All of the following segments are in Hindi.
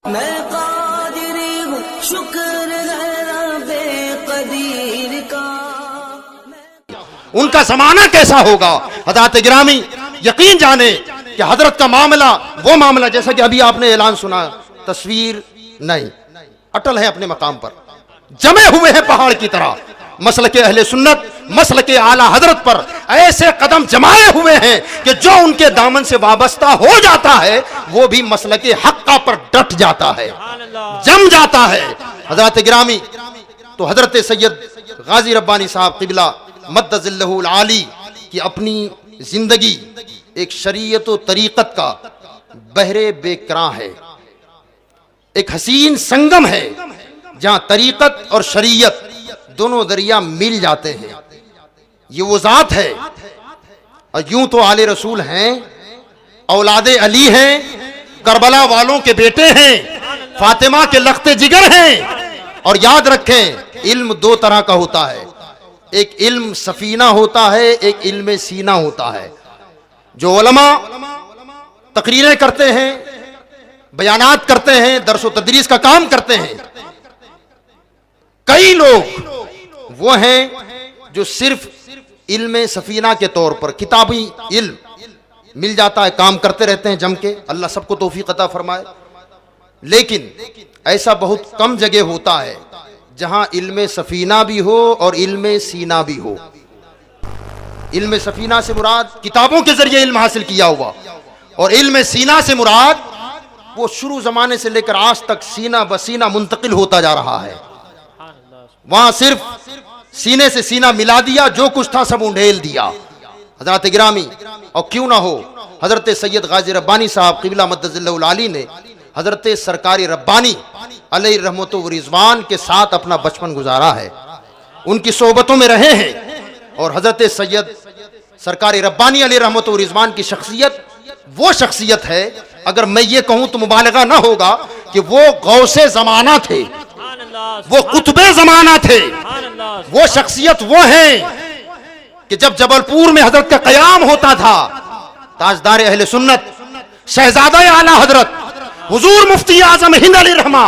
मैं कादिरी हूँ, शुक्र है बेकदीर का। उनका जमाना कैसा होगा हज़रत गिरामी, यकीन जाने कि हजरत का मामला वो मामला जैसा कि अभी आपने ऐलान सुना, तस्वीर नहीं, अटल है अपने मकाम पर, जमे हुए हैं पहाड़ की तरह। मसल के अहले सुन्नत, मसल के आला हजरत पर ऐसे कदम जमाए हुए हैं कि जो उनके दामन से वाबस्ता हो जाता है वो भी मसल के हक्का पर डट जाता है, जम जाता है। हजरत गिरामी तो हजरत सैयद गाजी रब्बानी साहब क़िबला मद्दज़िल्लहुल आली की अपनी जिंदगी एक शरीयत व तरीक़त का बहरे बेकरां है, एक हसीन संगम है जहां तरीक़त और शरीयत दोनों दरिया मिल जाते हैं। ये वो ज़ात है, और यूं तो आले रसूल हैं, औलादे अली हैं, करबला वालों के बेटे हैं, फातिमा के लख्ते जिगर हैं। और याद रखें, इल्म दो तरह का होता है, एक इल्म सफीना होता है, एक इल्म सीना होता है। जो उलमा तकरीरें करते हैं, बयानात करते हैं, दर्स व तदरीस का काम करते हैं, कई लोग वो हैं जो सिर्फ इल्म सफीना के तौर पर किताबी इल्म मिल जाता है, काम करते रहते हैं जम के, अल्लाह सबको तौफीक अता फरमाए। लेकिन ऐसा बहुत कम जगह होता है जहां इल्म सफीना भी हो और इल्म सीना भी हो। इल्म सफीना से मुराद किताबों के जरिए इल्म हासिल किया हुआ, और इल्म सीना से मुराद वो शुरू जमाने से लेकर आज तक सीना बसीना मुंतकिल होता जा रहा है। वहां सिर्फ सीने से सीना मिला दिया, जो कुछ था सब उंडेल दिया। हजरत गिरामी और क्यों ना हो हजरत सैयद गाजी रब्बानी साहब क़िबला मद्दज़िल्लहुल आली ने हजरत सरकारी रब्बानी अलैहि रहमतु व रिज़वान के साथ अपना बचपन गुजारा है, उनकी सोहबतों में रहे हैं। और हजरत सैयद सरकारी रब्बानी अलैहि रहमतु व रिज़वान की शख्सियत वो शख्सियत है, अगर मैं ये कहूँ तो मुबालगा ना होगा, कि वो गौसे ज़माना थे, वो कुतुबे ज़माना थे। वो शख्सियत वो है कि जब जबलपुर में हजरत का क़याम होता था, ताजदार अहले सुन्नत शहजादा आला हजरत हुजूर मुफ्ती आज़म हिंद अली रहमा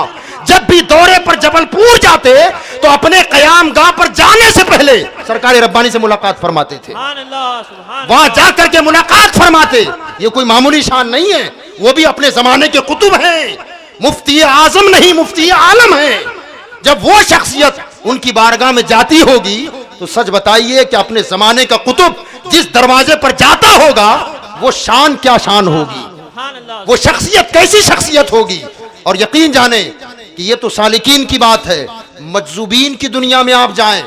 जब भी दौरे पर जबलपुर जाते तो अपने क़याम गाह पर जाने से पहले सरकार रब्बानी से मुलाकात फरमाते थे, वहां जाकर के मुलाकात फरमाते। ये कोई मामूली शान नहीं है, वो भी अपने जमाने के कुतुब हैं, मुफ्ती आज़म नहीं मुफ्ती आलम है। जब वो शख्सियत उनकी बारगाह में जाती होगी तो सच बताइए कि अपने जमाने का कुतुब जिस दरवाजे पर जाता होगा वो शान क्या शान होगी, वो शख्सियत कैसी शख्सियत होगी। और यकीन जाने कि ये तो सालिकीन की बात है, मजजूबीन की दुनिया में आप जाएं,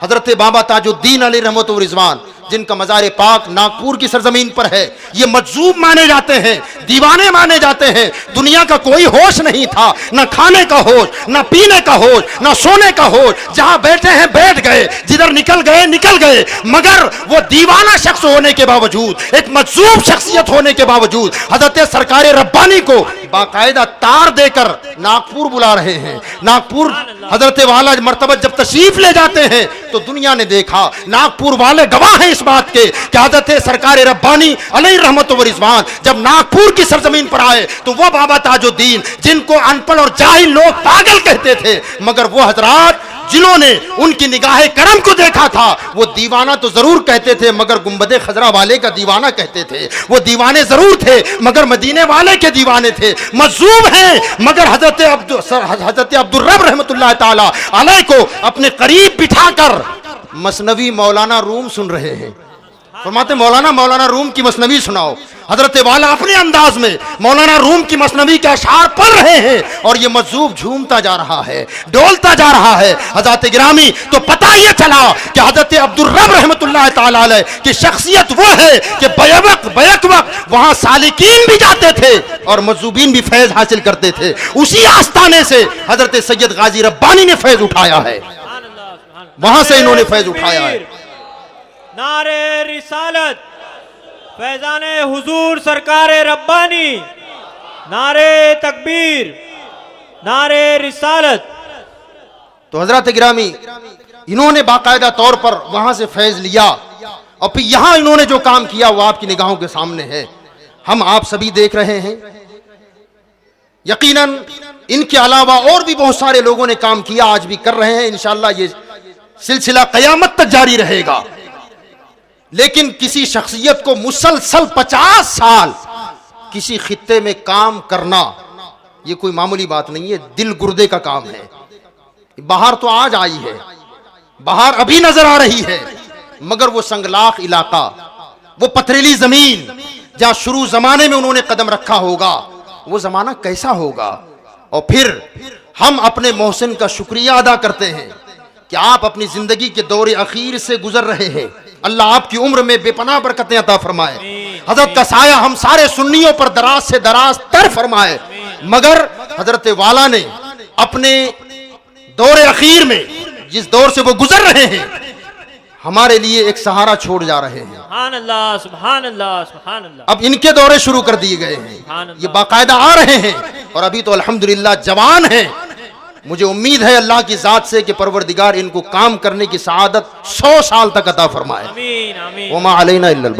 हजरत बाबा ताजुद्दीन अलैहि रहमतु व रिज़वान जिनका मज़ार पाक नागपुर की सरजमीन पर है, ये मजजूब माने जाते हैं, दीवाने माने जाते हैं। दुनिया का कोई होश नहीं था, न खाने का होश, न पीने का होश, न सोने का होश, जहां बैठे हैं बैठ गए, जिधर निकल गए निकल गए। मगर वो दीवाना शख्स होने के बावजूद, एक मजजूब शख्सियत होने के बावजूद हजरत सरकार रब्बानी को बाकायदा तार देकर नागपुर बुला रहे हैं। नागपुर हजरत वाला मर्तबा जब तशरीफ ले जाते हैं तो दुनिया ने देखा, नागपुर वाले गवाह हैं इस बात के कि हजरत सरकार रब्बानी अलैहि रहमतु व रिज़वान जब नागपुर की सरजमीन पर आए तो वो बाबा ताजुद्दीन जिनको अनपढ़ और जाहिल लोग पागल कहते थे, मगर वो हजरात जिन्होंने उनकी निगाहे करम को देखा था, वो दीवाना तो जरूर कहते थे मगर गुंबदे खजरा वाले का दीवाना कहते थे। वो दीवाने जरूर थे मगर मदीने वाले के दीवाने थे। मजलूम हैं मगर हजरत अब्दुल रब रहमतुल्लाह ताला अलैह को अपने करीब बिठाकर मसनवी मौलाना रूम सुन रहे हैं। फरमाते मौलाना रूम की मसनवी सुनाओ। हजरत वाला अपने अंदाज में मौलाना रूम की मसनवी के अशार पढ़ रहे हैं और ये मजजूब झूमता जा रहा है, डोलता जा रहा है। हजरत गिरामी तो पता ये चला कि हजरत अब्दुल रब रहमतुल्लाह ताला अलैह की शख्सियत वो है कि बैक वक्त वहां सालिकीन भी जाते थे और मजजूबीन भी फैज हासिल करते थे। उसी आस्थाने से हजरत सैयद गाजी रब्बानी ने फैज उठाया है, वहां से इन्होंने फैज उठाया है। नारे रिसालत, फैजाने हुजूर सरकार रब्बानी, नारे तकबीर, नारे रिसालत। तो हजरत गिरामी इन्होंने बाकायदा तौर पर वहां से फैज लिया और फिर यहां इन्होंने जो काम किया वो आपकी निगाहों के सामने है, हम आप सभी देख रहे हैं। यकीनन इनके अलावा और भी बहुत सारे लोगों ने काम किया, आज भी कर रहे हैं। इंशाअल्लाह ये सिलसिला क़यामत तक जारी रहेगा। लेकिन किसी शख्सियत को मुसलसल 50 साल किसी खित्ते में काम करना, ये कोई मामूली बात नहीं है, दिल गुर्दे का काम है। बाहर तो आज आई है, बाहर अभी नजर आ रही है, मगर वो संगलाख इलाका, वो पथरीली जमीन जहां शुरू जमाने में उन्होंने कदम रखा होगा, वो जमाना कैसा होगा। और फिर हम अपने मोहसिन का शुक्रिया अदा करते हैं कि आप अपनी जिंदगी के दौरे अखीर से गुजर रहे हैं। अल्लाह आपकी उम्र में बेपनाह बरकतें अता फरमाए, हजरत का साया हम सारे सुन्नियों पर दराज से दराज तर फरमाए। मगर हजरत वाला ने अपने दौरे अखीर में जिस दौर से वो गुजर रहे हैं, हमारे लिए एक सहारा छोड़ जा रहे हैं। सुभान अल्लाह, सुभान अल्लाह, सुभान अल्लाह। अब इनके दौरे शुरू कर दिए गए हैं, ये बाकायदा आ रहे हैं और अभी तो अल्हम्दुलिल्लाह जवान हैं। मुझे उम्मीद है अल्लाह की जात से कि परवरदिगार इनको काम करने की सआदत 100 साल तक अता फरमाए। आमीन, आमीन। वमा अलैना इल्लल